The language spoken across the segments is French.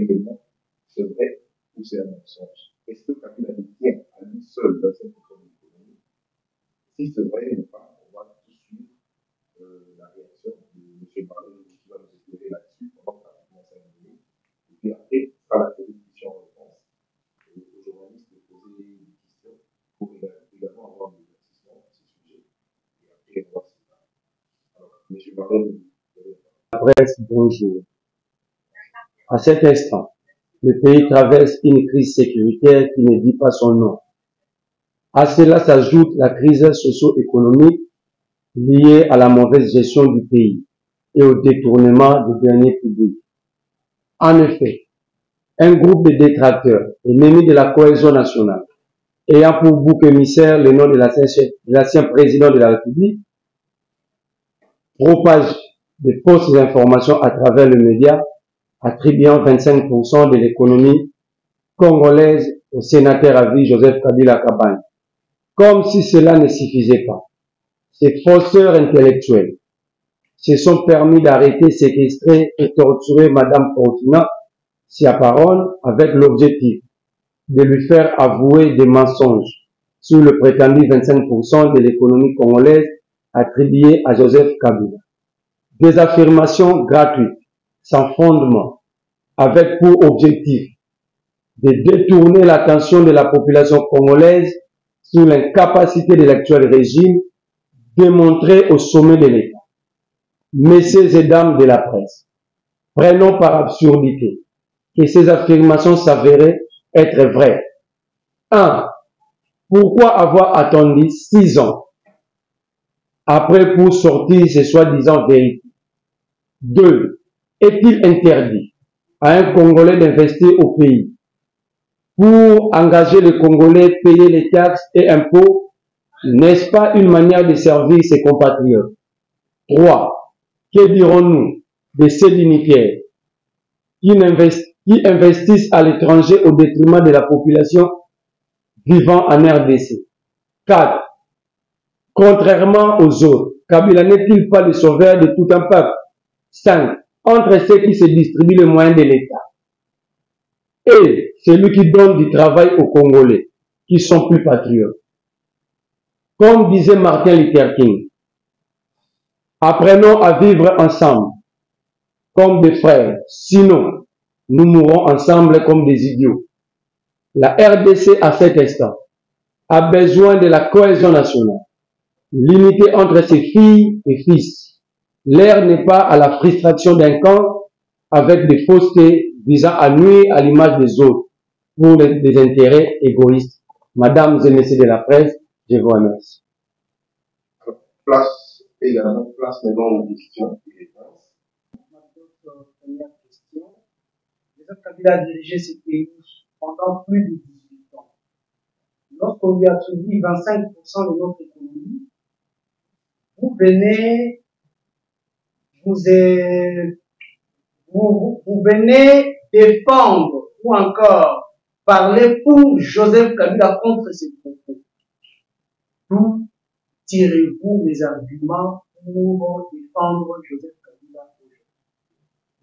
réellement, c'est vrai ou c'est un mensonge? Est-ce que Kabila détient à lui seul 25% de l'économie? Si c'est vrai ou pas, on va tout suivre la réaction de M. Barret qui va nous éclairer là-dessus pendant pratiquement 5 minutes. Et puis après, on fera la question-réponse aux journalistes de poser des questions pour également avoir des éclaircissements à ce sujet. Et après, on va se faire. Alors, M. Barret, Presse, bonjour. À cet instant, le pays traverse une crise sécuritaire qui ne dit pas son nom. À cela s'ajoute la crise socio-économique liée à la mauvaise gestion du pays et au détournement des deniers publics. En effet, un groupe de détracteurs, ennemis de la cohésion nationale, ayant pour bouc émissaire le nom de l'ancien président de la République, propage de fausses informations à travers le média, attribuant 25% de l'économie congolaise au sénateur à vie Joseph Kabila Kabange. Comme si cela ne suffisait pas, ces forceurs intellectuels se sont permis d'arrêter, séquestrer et torturer Madame Fortuna Siaparon avec l'objectif de lui faire avouer des mensonges sur le prétendu 25% de l'économie congolaise attribuée à Joseph Kabila. Des affirmations gratuites, sans fondement, avec pour objectif de détourner l'attention de la population congolaise sur l'incapacité de l'actuel régime démontrée au sommet de l'État. Messieurs et dames de la presse, prenons par absurdité que ces affirmations s'avéraient être vraies. 1. Pourquoi avoir attendu 6 ans après pour sortir ces soi-disant vérités? 2. Est-il interdit à un Congolais d'investir au pays pour engager le Congolais à payer les taxes et impôts? N'est-ce pas une manière de servir ses compatriotes? 3. Que dirons-nous de ces dignitaires qui investissent à l'étranger au détriment de la population vivant en RDC? 4. Contrairement aux autres, Kabila n'est-il pas le sauveur de tout un peuple? 5. Entre ceux qui se distribuent les moyens de l'État et celui qui donne du travail aux Congolais, qui sont plus patriotes. Comme disait Martin Luther King, apprenons à vivre ensemble comme des frères, sinon nous mourrons ensemble comme des idiots. La RDC à cet instant a besoin de la cohésion nationale, l'unité entre ses filles et fils. L'heure n'est pas à la frustration d'un camp avec des faussetés visant à nuire à l'image des autres pour des intérêts égoïstes. Mesdames et messieurs de la presse, je vous remercie. place également, place maintenant aux questions et réponses. Première question. Joseph Kabila a dirigé ce pays pendant plus de 18 ans. Lorsqu'on lui a attribué 25% de notre économie, vous venez, vous venez défendre ou encore parler pour Joseph Kabila contre ses propos. D'où tirez-vous les arguments pour défendre Joseph Kabila aujourd'hui?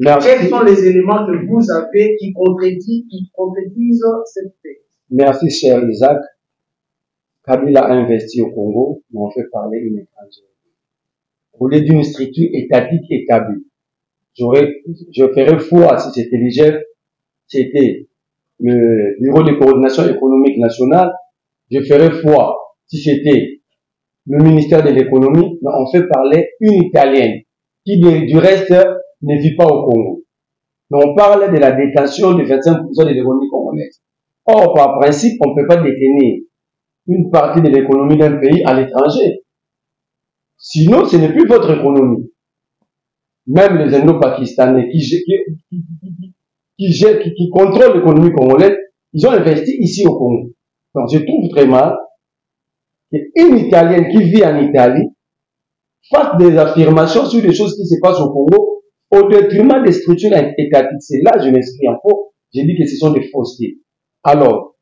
Merci. Quels sont les éléments que vous avez qui contredisent cette thèse? Merci, cher Isaac. Kabila a investi au Congo, mais on fait parler une étrangère. Au lieu d'une structure étatique établie, je ferais foi si c'était l'IGF, c'était le Bureau de coordination économique nationale, je ferais foi si c'était le ministère de l'économie, mais on fait parler une Italienne, qui du reste ne vit pas au Congo. Mais on parle de la détention de 25% de l'économie congolaise. Or, par principe, on ne peut pas détenir une partie de l'économie d'un pays à l'étranger. Sinon, ce n'est plus votre économie. Même les Indo-Pakistanais qui contrôlent l'économie congolaise, ils ont investi ici au Congo. Donc, je trouve très mal qu'une Italienne qui vit en Italie fasse des affirmations sur des choses qui se passent au Congo au détriment des structures étatiques. C'est là que je m'exprime en faux. Je dis que ce sont des faussetés. Alors,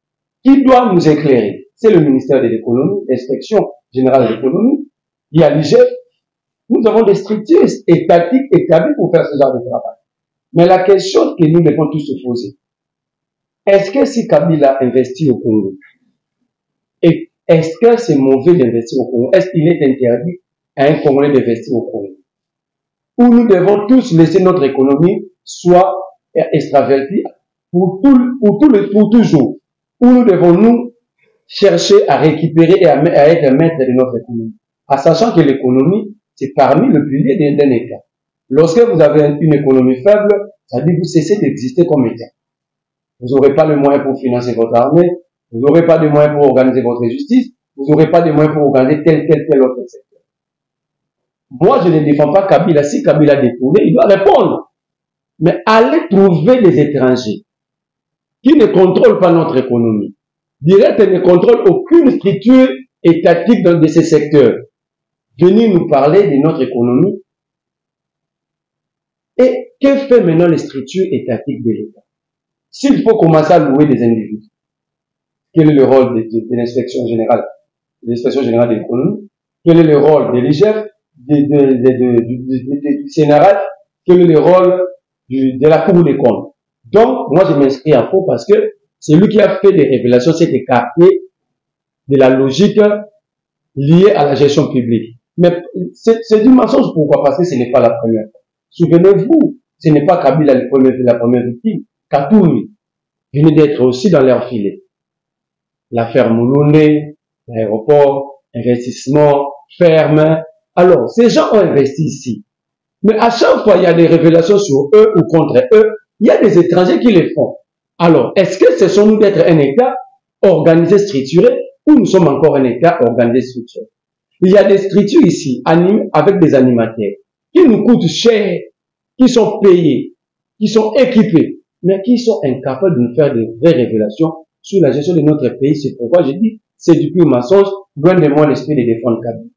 qui doit nous éclairer? C'est le ministère de l'économie, l'inspection générale de l'économie. Il y a l'IGF. Nous avons des structures étatiques établies pour faire ce genre de travail. Mais la question que nous devons tous se poser, est-ce que si Kabila investit au Congo, et est-ce que c'est mauvais d'investir au Congo? Est-ce qu'il est interdit à un Congolais d'investir au Congo? Ou nous devons tous laisser notre économie soit extravertie pour toujours? Ou nous devons nous chercher à récupérer et à être maître de notre économie? En sachant que l'économie, c'est parmi le pilier d'un État. Lorsque vous avez une économie faible, ça veut dire que vous cessez d'exister comme État. Vous n'aurez pas le moyen pour financer votre armée, vous n'aurez pas de moyens pour organiser votre justice, vous n'aurez pas de moyens pour organiser tel autre secteur. Moi, je ne défends pas Kabila. Si Kabila a détourné, il doit répondre. Mais allez trouver des étrangers qui ne contrôlent pas notre économie. Direct ne contrôlent aucune structure étatique de ces secteurs. Venir nous parler de notre économie. Et que fait maintenant les structures étatiques de l'État? S'il faut commencer à louer des individus, quel est le rôle de l'inspection générale, de l'économie? Quel est le rôle de l'IGF, du Sénat? Quel est le rôle de la Cour des comptes? Donc, moi, je m'inscris en faux parce que c'est lui qui a fait des révélations, s'est écarté de la logique liée à la gestion publique. Mais c'est du mensonge. Pourquoi? Parce que ce n'est pas la première fois. Souvenez-vous, ce n'est pas Kabila la première victime. Katoumi venait d'être aussi dans leur filet. L'affaire Mouloune, l'aéroport, investissement, ferme. Alors, ces gens ont investi ici. Mais à chaque fois, il y a des révélations sur eux ou contre eux. Il y a des étrangers qui les font. Alors, est-ce que ce sont nous d'être un État organisé, structuré, ou nous sommes encore un État organisé, structuré? Il y a des structures ici, avec des animateurs, qui nous coûtent cher, qui sont payés, qui sont équipés, mais qui sont incapables de nous faire de vraies révélations sur la gestion de notre pays. C'est pourquoi je dis, c'est du pur mensonge, loin de moi l'esprit de défendre Kabila.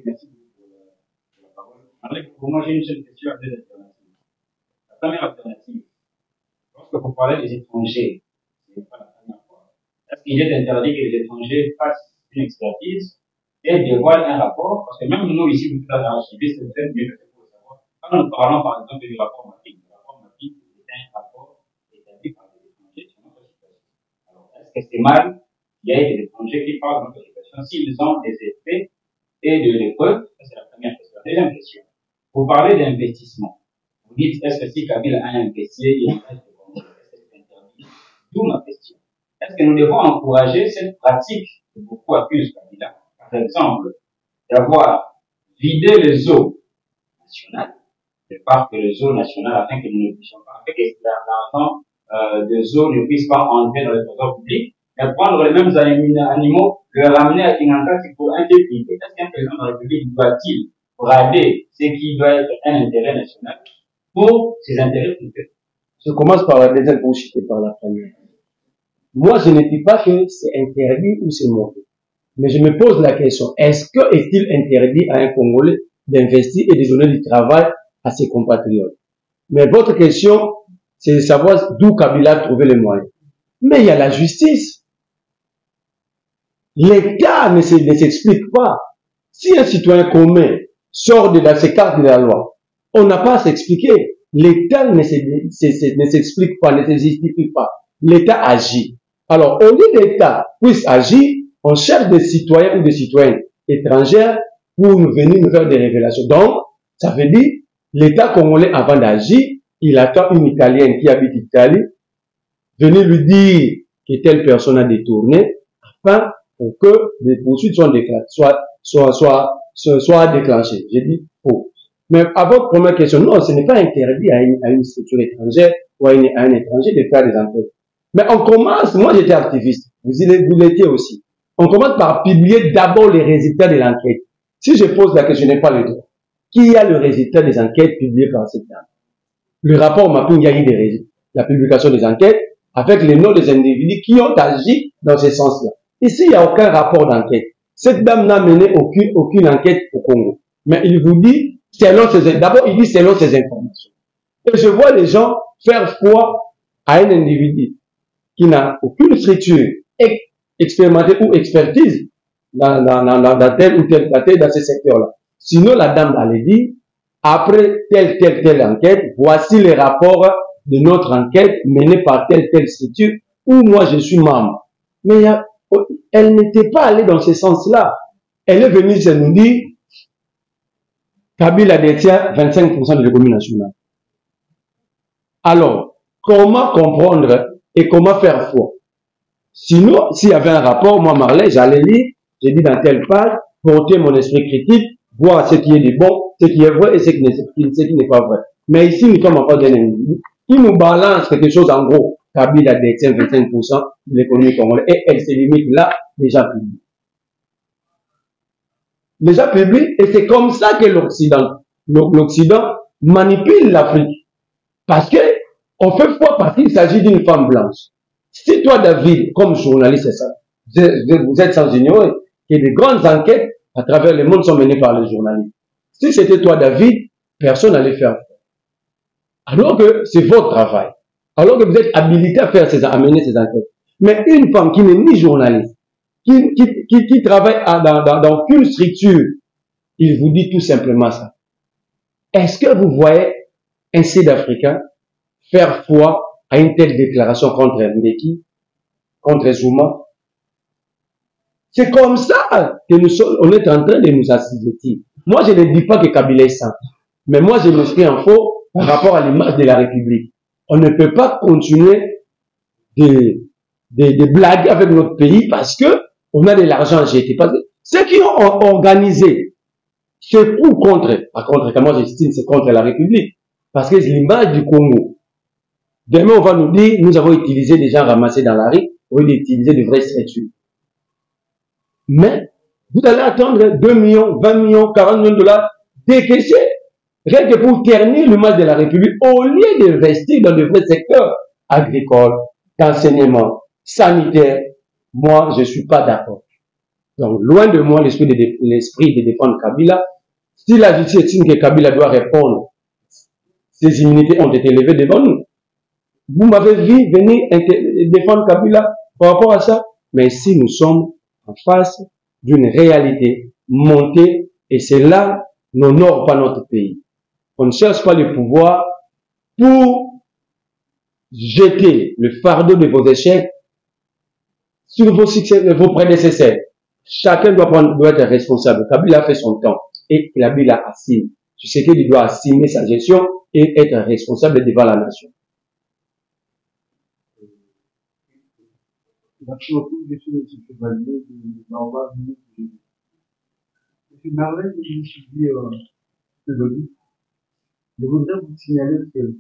Merci pour la parole. Pour moi, j'ai une seule question à deux alternatives. La première alternative, lorsque vous parlez des étrangers, ce n'est pas la première fois, est-ce qu'il est interdit que les étrangers fassent une expertise et dévoilent un rapport? Parce que même nous, ici, vous êtes archivistes, vous êtes mieux que pour le savoir. Quand nous parlons, par exemple, du rapport Mapping, le rapport Mapping, c'est un rapport établi par les étrangers sur notre situation. Alors, est-ce que c'est mal qu'il y ait des étrangers qui parlent de notre situation s'ils ont des effets et de l'épreuve? C'est la première question. La deuxième question. Vous parlez d'investissement. Vous dites, est-ce que si Kabila a investi, il reste de Congo? Est-ce que c'est interdit? D'où ma question. Est-ce que nous devons encourager cette pratique que beaucoup accusent Kabila, par exemple, d'avoir vidé les eaux nationales, le parc des eaux nationales, afin que nous ne puissions pas, afin que l'argent des eaux ne puisse pas entrer dans le trésor public, et prendre les mêmes animaux, le ramener à Kinanka pour interdire? Est-ce qu'un président de la République doit-il brader ce qui doit être un intérêt national pour ses intérêts privés? Je commence par la deuxième pour chuter par la première. Moi, je ne dis pas que c'est interdit ou c'est mauvais. Mais je me pose la question, est-il interdit à un Congolais d'investir et de donner du travail à ses compatriotes? Mais votre question, c'est de savoir d'où Kabila a trouvé les moyens. Mais il y a la justice. L'État ne s'explique pas. Si un citoyen commun sort de ses cartes de la loi, on n'a pas à s'expliquer. L'État ne s'explique pas, ne se justifie pas. L'État agit. Alors, au lieu que l'État puisse agir, on cherche des citoyens ou des citoyennes étrangères pour venir nous faire des révélations. Donc, ça veut dire, l'État congolais, avant d'agir, il attend une Italienne qui habite Italie, venir lui dire que telle personne a détourné, afin pour que les poursuites soient déclenchées. J'ai dit faux. Mais à votre première question, non, ce n'est pas interdit à une structure étrangère ou à un étranger de faire des enquêtes. Mais on commence, moi j'étais activiste, vous l'étiez aussi. On commence par publier d'abord les résultats de l'enquête. Si je pose la question, je n'ai pas le droit. Qui a le résultat des enquêtes publiées par cette dame? Le rapport Mapping, il y a eu des résultats. La publication des enquêtes avec les noms des individus qui ont agi dans ce sens-là. Ici, il n'y a aucun rapport d'enquête. Cette dame n'a mené aucune enquête au Congo. Mais il vous dit, d'abord, il dit selon ses informations. Et je vois les gens faire foi à un individu qui n'a aucune structure expérimentée ou expertise dans tel ou tel dans ces secteurs-là. Sinon, la dame allait dire, après telle enquête, voici les rapports de notre enquête menée par telle structure où moi je suis membre. Mais elle n'était pas allée dans ce sens-là. Elle est venue se nous dire, Kabila détient 25% de l'économie nationale. Alors, comment comprendre et comment faire foi? Sinon, s'il y avait un rapport, moi, Marley, j'allais lire, j'ai dit dans telle page, porter mon esprit critique, voir ce qui est de bon, ce qui est vrai et ce qui n'est pas vrai. Mais ici, nous sommes en face d'un individu qui nous balance quelque chose en gros. Kabila détient 25% de l'économie congolaise et elle se limite là, déjà publique. Déjà public, et c'est comme ça que l'Occident manipule l'Afrique. Parce que on fait foi parce qu'il s'agit d'une femme blanche. Si toi, David, comme journaliste, c'est ça, vous êtes sans ignorer que des grandes enquêtes à travers le monde sont menées par les journalistes. Si c'était toi, David, personne n'allait faire foi. Alors que c'est votre travail. Alors que vous êtes habilité à mener ces enquêtes. Mais une femme qui n'est ni journaliste, qui travaille dans aucune structure, il vous dit tout simplement ça. Est-ce que vous voyez un Sud-Africain faire foi à une telle déclaration contre Mbeki, contre Zuma? C'est comme ça que on est en train de nous assujettir. Moi, je ne dis pas que Kabila est saint, mais moi, je me suis en faux par rapport à l'image de la République. On ne peut pas continuer de blaguer avec notre pays parce que on a de l'argent à jeter. Ceux qui ont organisé, c'est pour contre, par contre, moi j'estime c'est contre la République. Parce que c'est l'image du Congo. Demain, on va nous dire, nous avons utilisé des gens ramassés dans la rue, au lieu d'utiliser de vraies structures. Mais, vous allez attendre 2 millions, 20 millions, 40 millions de dollars décaissés, rien que pour ternir l'image de la République, au lieu d'investir dans de vrais secteurs agricoles, d'enseignement, sanitaire. Moi, je ne suis pas d'accord. Donc, loin de moi l'esprit de défendre Kabila. Si la justice estime que Kabila doit répondre, ses immunités ont été levées devant nous. Vous m'avez vu venir défendre Kabila par rapport à ça. Mais si nous sommes en face d'une réalité montée, et c'est là, n'honore pas notre pays. On ne cherche pas le pouvoir pour jeter le fardeau de vos échecs sur vos succès, vos prédécesseurs. Chacun doit être responsable. Kabila a fait son temps et Kabila assume. Tu sais qu'il doit assumer sa gestion et être responsable devant la nation. Merci beaucoup, je suis M. Chevalier de l'envoi du M. Marley, je me suis dit aujourd'hui, je voudrais vous signaler que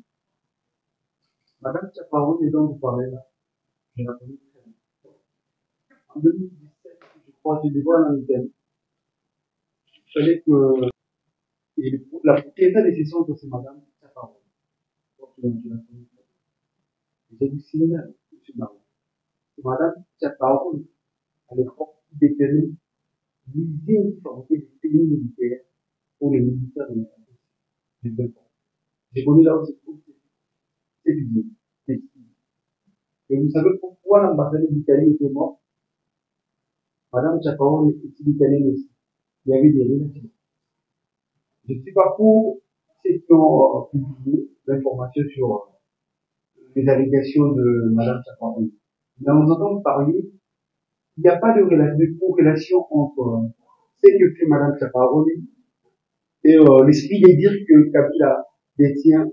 Madame Chaparone, dont vous parlez là, je la connais très bien. En 2017, je crois, je l'ai vu en Italie. Il fallait que la propriétaire des sessions de c'est Madame Chaparone. Donc, je la connais très bien. J'ai dû signaler à M. Marley. Madame Chaparone, à l'époque, détenait l'usine qui fabriquait des tenue militaires pour les militaires de l'État. J'ai connu là où c'est l'usine. Et vous savez pourquoi l'ambassadeur d'Italie était mort? Madame Chaparone était italienne aussi. Il y avait des relations. Je ne sais pas pour ceux qui ont publié l'information sur les allégations de Madame Chaparone. Dans nous entendons parler, il n'y a pas de corrélation entre ce que fait Madame Chaparone et l'esprit de dire que Kabila détient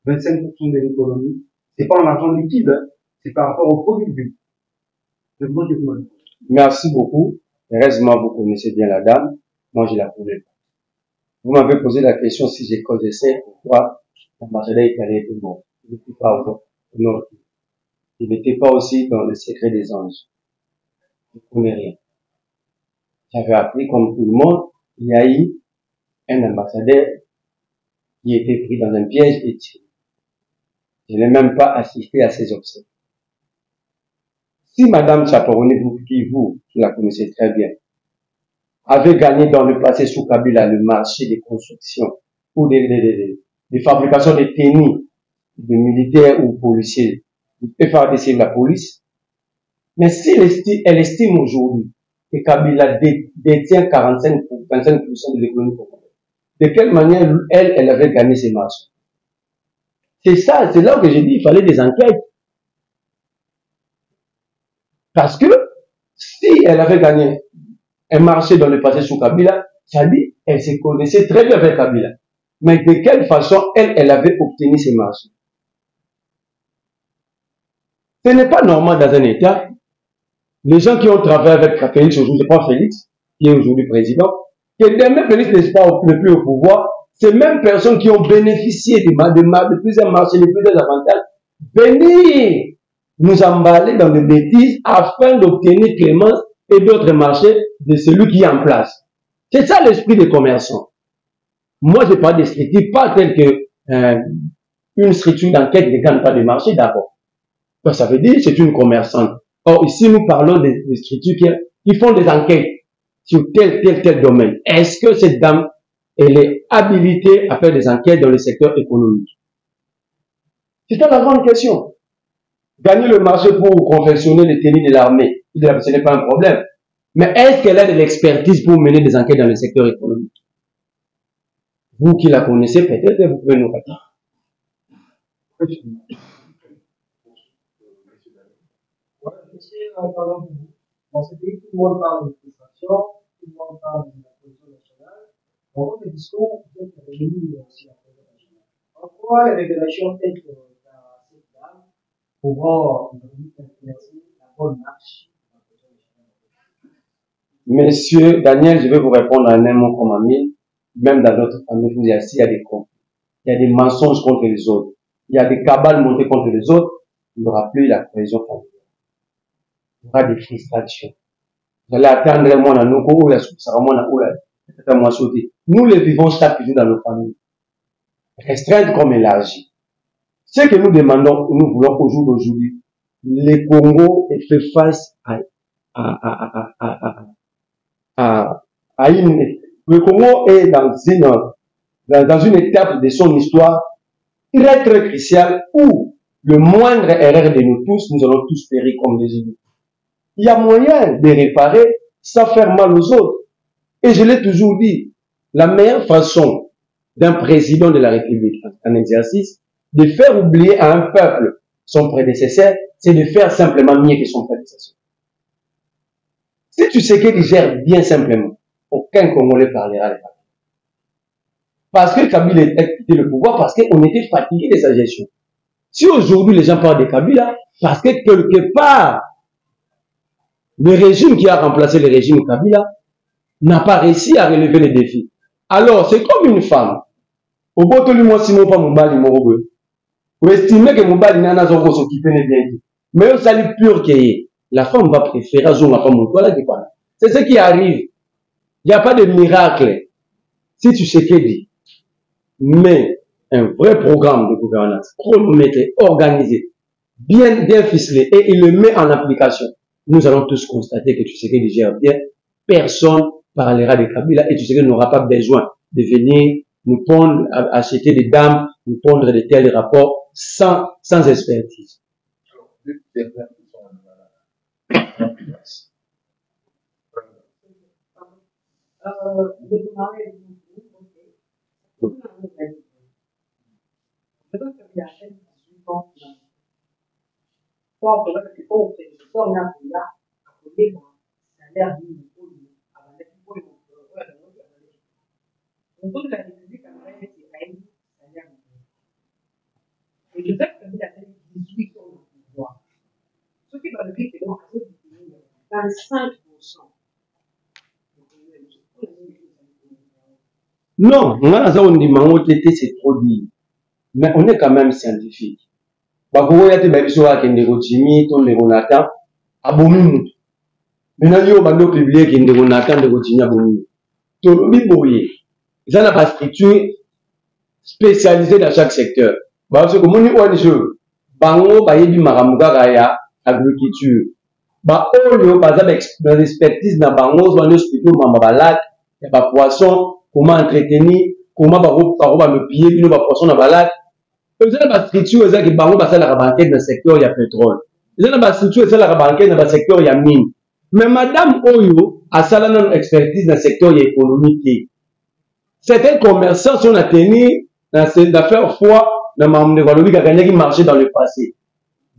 25% de l'économie. C'est pas en argent liquide, hein, c'est par rapport au produit but. Merci beaucoup. Heureusement, vous connaissez bien la dame. Moi, je la connais pas. Vous m'avez posé la question si j'ai connaissais pourquoi l'ambassadeur italien était mort. Il n'était pas au nord. Il n'était pas aussi dans le secret des anges. Je ne connais rien. J'avais appris comme tout le monde, il y a eu un ambassadeur qui était pris dans un piège et tué. Je n'ai même pas assisté à ces obsèques. Si Madame Chaparone, vous la connaissez très bien, avait gagné dans le passé sous Kabila le marché des constructions ou des fabrications de tenues de militaires ou policiers, FARDC la police, mais si elle estime aujourd'hui que Kabila détient 25% de l'économie congolaise, de quelle manière elle avait gagné ses marchés. C'est ça, c'est là que j'ai dit, il fallait des enquêtes. Parce que si elle avait gagné un marché dans le passé sous Kabila, ça dit, elle se connaissait très bien avec Kabila. Mais de quelle façon elle avait obtenu ces marchés? Ce n'est pas normal dans un État. Les gens qui ont travaillé avec Félix aujourd'hui, je pas Félix, qui est aujourd'hui président, que demain Félix n'est pas le plus au pouvoir, ces mêmes personnes qui ont bénéficié de plusieurs marchés, de plusieurs avantages, venir nous emballer dans des bêtises afin d'obtenir clémence et d'autres marchés de celui qui est en place. C'est ça l'esprit des commerçants. Moi, je parle des structures, pas telles que une structure d'enquête ne gagne pas de marché d'abord. Ça veut dire que c'est une commerçante. Or, ici, nous parlons des structures qui font des enquêtes sur tel domaine. Est-ce que cette dame, elle est habilitée à faire des enquêtes dans le secteur économique? C'est ça la grande question. Gagner le marché pour confectionner les tenues de l'armée, ce n'est pas un problème. Mais est-ce qu'elle a de l'expertise pour mener des enquêtes dans le secteur économique? Vous qui la connaissez, peut-être que vous pouvez nous répondre. Monsieur, pardon, dans ce pays, tout le monde parle de frustration, tout le monde parle de la position nationale. Dans votre discours, vous êtes revenu aussi à la position nationale. En quoi les révélations telles que cette dame pourront influencer la bonne marche de la position nationale? Monsieur Daniel, je vais vous répondre en un mot comme ami. Même dans notre famille, il y a des conflits. Il y a des mensonges contre les autres. Il y a des cabales montées contre les autres. Il n'y aura plus la cohésion familiale. Il y aura des frustrations. Vous allez attendre moi dans nos cours, nous les vivons chaque jour dans nos familles. Restreinte comme élargie. Ce que nous demandons, nous voulons au jour d'aujourd'hui, le Congo fait face le Congo est dans une étape de son histoire très très cruciale où le moindre erreur de nous tous, nous allons tous périr comme des élus. Il y a moyen de réparer sans faire mal aux autres. Et je l'ai toujours dit, la meilleure façon d'un président de la République en exercice de faire oublier à un peuple son prédécesseur, c'est de faire simplement mieux que son prédécesseur. Si tu sais qu'il gère bien simplement, aucun Congolais parlera de Kabila. Parce que Kabila a quitté le pouvoir, parce qu'on était fatigué de sa gestion. Si aujourd'hui les gens parlent de Kabila, parce que quelque part, le régime qui a remplacé le régime Kabila n'a pas réussi à relever les défis. Alors, c'est comme une femme. Au bout de l'humour, si mon pas mon bali, mon robot. Vous estimez que mon bali n'a pas s'occuper de bien dit. Mais au salut pur qui est, la femme va préférer à son enfant mon toit. C'est ce qui arrive. Il n'y a pas de miracle. Si tu sais qu'il dit, mais un vrai programme de gouvernance, chronométré, organisé, bien ficelé, et il le met en application, nous allons tous constater que tu sais qu'il gère bien. Personne parlera de Kabila et tu sais qu'il n'aura pas besoin de venir nous pondre, acheter des dames, nous pondre de tels rapports sans expertise. Alors, deux dernières questions. Non, c'est trop dit. Mais on est quand même scientifique. Maintenant, il publié qu'il y a une structure spécialisée dans chaque secteur. Parce que comme on ONG, bango ba yebi maramuga ya agriculture. Ba olio baza expertise na bango ba no studio mamabalak, ya ba poisson, comment entretenir, comment ba le pied bino ba poisson na balak. Ils ont ba structure eza ki bango ba sala ka banquette dans secteur ya pétrole. Ils ont ba structure sala ka banquette dans ba secteur ya mine. Mais madame Oyo a sala na expertise dans secteur ya économique. Certains commerçants sont tenus d'affaires foi dans le monde qui a gagné qui marché dans le passé.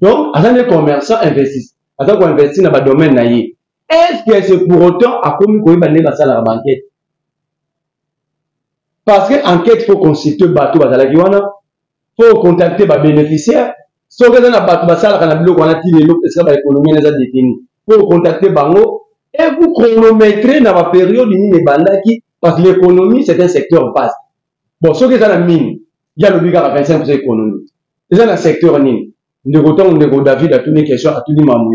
Donc, à les commerçants investissent. Attends qu'on investit dans le domaine naïe. Est-ce que c'est pour autant à comme qu'on va aller dans la banquette? Parce que enquête faut constituer bateau bazala kiwana, faut contacter les bénéficiaires. Si on a un bateau bazala kana bilo qu'on a tiré l'eau parce que l'économie les a détenus. Faut contacter bango et vous chronométrez dans la période ni bandaki parce que l'économie c'est un secteur vaste. Bon, ce que ça la mine, il y a le biga à 25% d'économie. C'est un secteur ni. De David à toutes les questions, à tous les membres,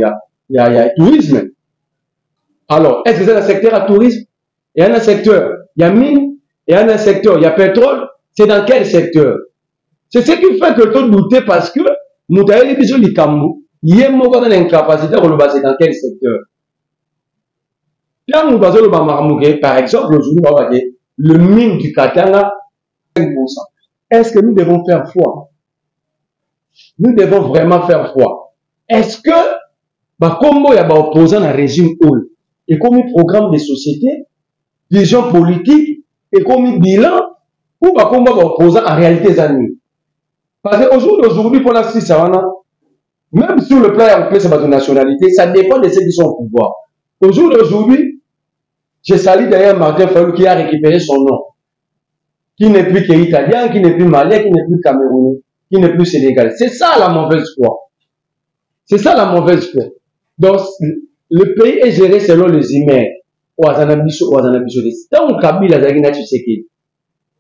il y a tourisme. Alors, est-ce que c'est un secteur à tourisme? Il y a un secteur, il y a mine, il y a un secteur, il y a pétrole. C'est dans quel secteur? C'est ce qui fait que le taux de douter parce que nous avons les bisous du Cambou, il y a une incapacité de le baser dans quel secteur? Là, nous basons le Bamarmouké, par exemple, aujourd'hui, le mine du Katanga, 5%. Est-ce que nous devons faire foi? Nous devons vraiment faire foi. Est-ce que, comme il y a des opposants dans le régime OL, et comme un programme de société, vision politique, et comme un bilan, ou comme des opposants en réalité amis? Parce qu'aujourd'hui, pour la Suisse, même sur le plan européen, c'est de nationalité, ça dépend de ceux qui sont au pouvoir. Aujourd'hui, je salue d'ailleurs Martin Fayou qui a récupéré son nom, qui n'est plus qu'italien, qui n'est plus malien, qui n'est plus camerounais, qui n'est plus sénégalais. C'est ça la mauvaise foi. C'est ça la mauvaise foi. Donc, le pays est géré selon les emails. Tant que Kabila a dit que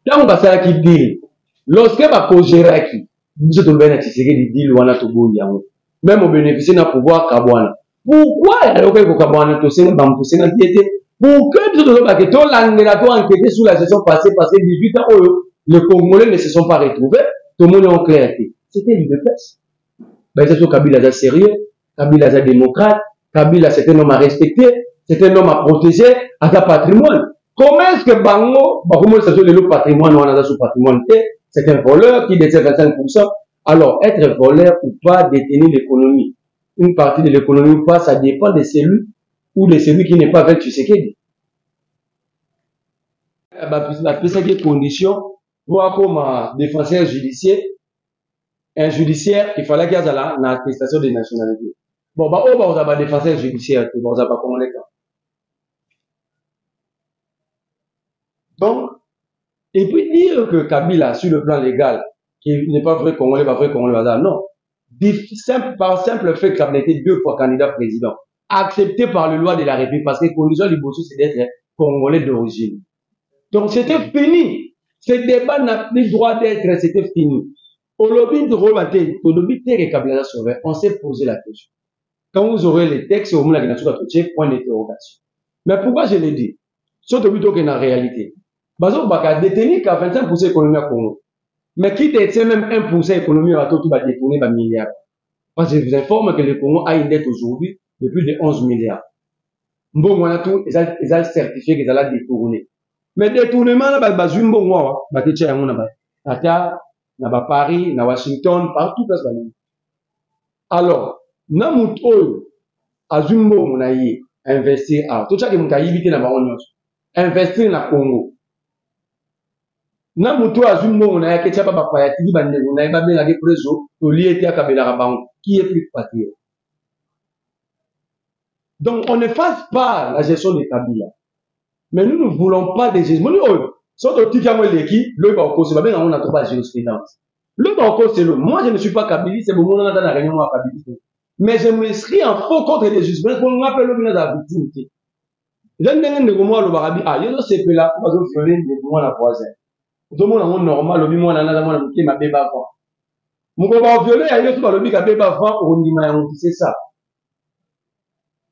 tant que qui dit, lorsque va gérer qui, nous sommes bien Tshisekedi dit wana tobo yango. Même au bénéficier n'a pouvoir Kabwana. Pourquoi il y a aucun Kabwana tosena bamposena diété? Pour que nous devons enquêter sur la gestion passée parce que 18 ans les Congolais ne se sont pas retrouvés. Tout le monde est en clarté. C'était l'UDPS. Ben, c'est Kabila est sérieux, Kabila est démocrate, Kabila c'est un homme à respecter, c'est un homme à protéger, à sa patrimoine. Comment est-ce que Bango, comment c'est le patrimoine, on a son patrimoine, c'est un voleur qui détient 25%. Alors, être voleur ou pas, détenir l'économie, une partie de l'économie ou pas, ça dépend de celui ou de celui qui n'est pas avec Tshisekedi. La plus condition, pour comme défenseur judiciaire, un judiciaire, il fallait qu'il y ait une attestation de nationalité. Bon, on va défenseur judiciaire, on va pas comment les cas. Donc, et puis dire que Kabila, sur le plan légal, qui n'est pas vrai Congolais, non. Par simple fait qu'il a été 2 fois candidat président, accepté par le loi de la République, parce que la condition du Bosso, c'est d'être Congolais d'origine. Donc, c'était fini. Ce débat n'a plus le droit d'être, c'était fini. On s'est posé la question. Quand vous aurez les textes, au moins la point d'interrogation. Mais pourquoi je l'ai dit? Surtout plutôt que dans la réalité. Parce qu'on va détenir qu'à 25% d'économie à Congo. Mais qui détient même 1% d'économie à tout va détourner par milliards. Parce que je vous informe que le Congo a une dette aujourd'hui de plus de 11 milliards. Bon, on a tout, ils ont certifié qu'ils allaient détourner. Mais détournement, là, à Paris, à Washington, partout. Alors, Namuto, Azumbo, on a investir à tout ça qui m'a évité dans la investir dans le Congo. Namuto, Azumbo, on a été capable de faire des choses, on a été capable de faire des choses, qui est plus patriote. Donc, on ne fasse pas la gestion des Kabila. Mais nous ne voulons pas des gestions. Surtout si le Bako, c'est bien, on a trop de jurisprudence. Le Bako, c'est le. Moi, je ne suis pas Kabili, c'est bon, on a dans la réunion à Kabili. Mais je me serais en faux contre les jurisprudences pour nous appeler le bien la victime. Je ne sais pas le Barabi, ah, je sais que là, on va violer les mois la voisin. Tout le monde est normal, le bimon a ma bébé avant. Mon va violer, il y a tout le bébé avant, on dit, c'est ça.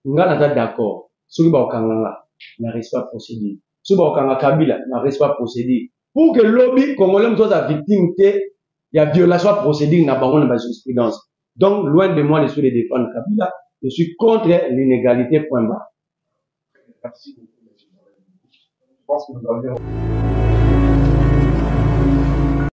On est d'accord. Celui qui n'arrive pas à procéder. Celui qui Kabila n'arrive pas à procéder. Pour que le lobby congolais soit la victime, il y a violation à procéder dans la jurisprudence. Donc, loin de moi de se défendre Kabila, je suis contre l'inégalité, point barre. Merci beaucoup, M. Je pense que nous avons